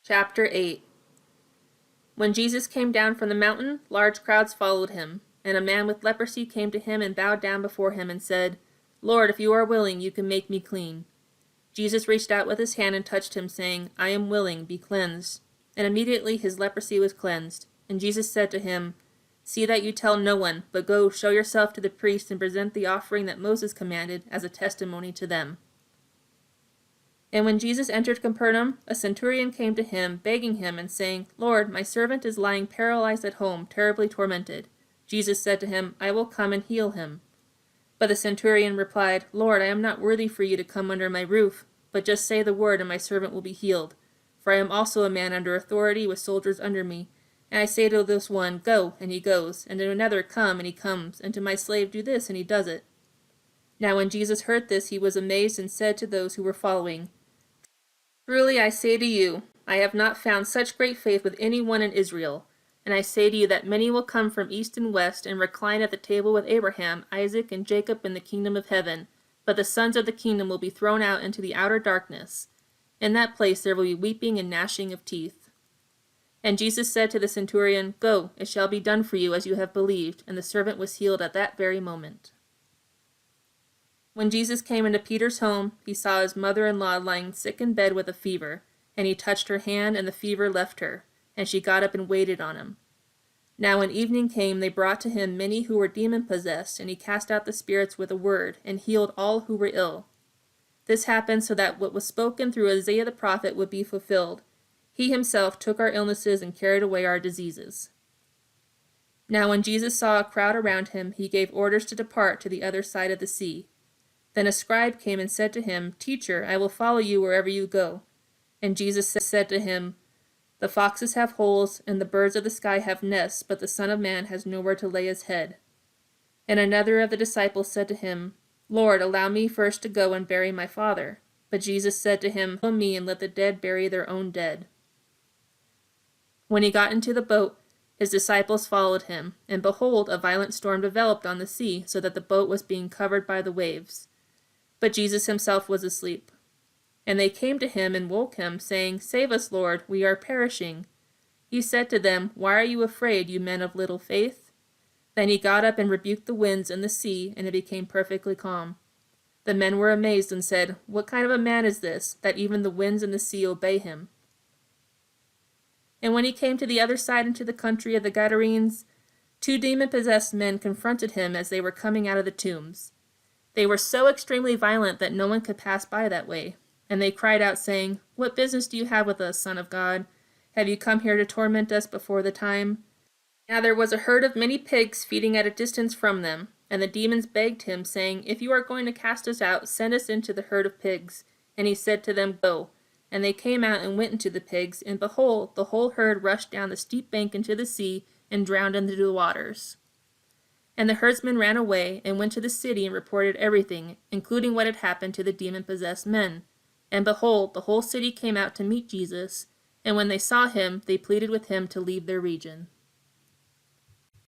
Chapter 8. When Jesus came down from the mountain, large crowds followed him, and a man with leprosy came to him and bowed down before him and said, "Lord, if you are willing, you can make me clean." Jesus reached out with his hand and touched him, saying, "I am willing, be cleansed." And immediately his leprosy was cleansed. And Jesus said to him, "See that you tell no one, but go, show yourself to the priest and present the offering that Moses commanded as a testimony to them." And when Jesus entered Capernaum, a centurion came to him, begging him and saying, "Lord, my servant is lying paralyzed at home, terribly tormented." Jesus said to him, "I will come and heal him." But the centurion replied, "Lord, I am not worthy for you to come under my roof, but just say the word and my servant will be healed. For I am also a man under authority with soldiers under me. And I say to this one, 'Go,' and he goes, and to another, 'Come,' and he comes, and to my slave, 'Do this,' and he does it." Now when Jesus heard this, he was amazed and said to those who were following, "Truly I say to you, I have not found such great faith with anyone in Israel. And I say to you that many will come from east and west and recline at the table with Abraham, Isaac, and Jacob in the kingdom of heaven. But the sons of the kingdom will be thrown out into the outer darkness. In that place there will be weeping and gnashing of teeth." And Jesus said to the centurion, "Go, it shall be done for you as you have believed." And the servant was healed at that very moment. When Jesus came into Peter's home, he saw his mother-in-law lying sick in bed with a fever, and he touched her hand, and the fever left her, and she got up and waited on him. Now when evening came, they brought to him many who were demon-possessed, and he cast out the spirits with a word, and healed all who were ill. This happened so that what was spoken through Isaiah the prophet would be fulfilled. He himself took our illnesses and carried away our diseases. Now when Jesus saw a crowd around him, he gave orders to depart to the other side of the sea. Then a scribe came and said to him, "Teacher, I will follow you wherever you go." And Jesus said to him, "The foxes have holes, and the birds of the sky have nests, but the Son of Man has nowhere to lay his head." And another of the disciples said to him, "Lord, allow me first to go and bury my father." But Jesus said to him, "Follow me, and let the dead bury their own dead." When he got into the boat, his disciples followed him, and behold, a violent storm developed on the sea, so that the boat was being covered by the waves. But Jesus himself was asleep. And they came to him and woke him, saying, "Save us, Lord, we are perishing." He said to them, "Why are you afraid, you men of little faith?" Then he got up and rebuked the winds and the sea, and it became perfectly calm. The men were amazed and said, "What kind of a man is this, that even the winds and the sea obey him?" And when he came to the other side into the country of the Gadarenes, 2 demon-possessed men confronted him as they were coming out of the tombs. They were so extremely violent that no one could pass by that way. And they cried out, saying, "What business do you have with us, Son of God? Have you come here to torment us before the time?" Now there was a herd of many pigs feeding at a distance from them, and the demons begged him, saying, "If you are going to cast us out, send us into the herd of pigs." And he said to them, "Go." And they came out and went into the pigs, and behold, the whole herd rushed down the steep bank into the sea and drowned into the waters. And the herdsmen ran away and went to the city and reported everything, including what had happened to the demon-possessed men. And behold, the whole city came out to meet Jesus, and when they saw him, they pleaded with him to leave their region.